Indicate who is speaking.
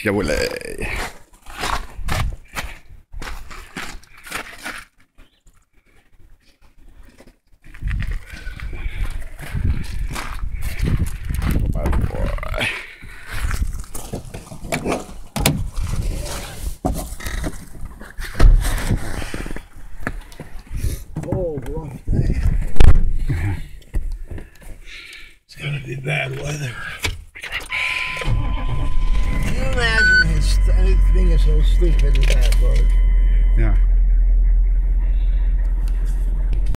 Speaker 1: يا ولاي.
Speaker 2: It's gonna be bad weather. Can you imagine his thing is so stupid as that, bro?
Speaker 1: Yeah.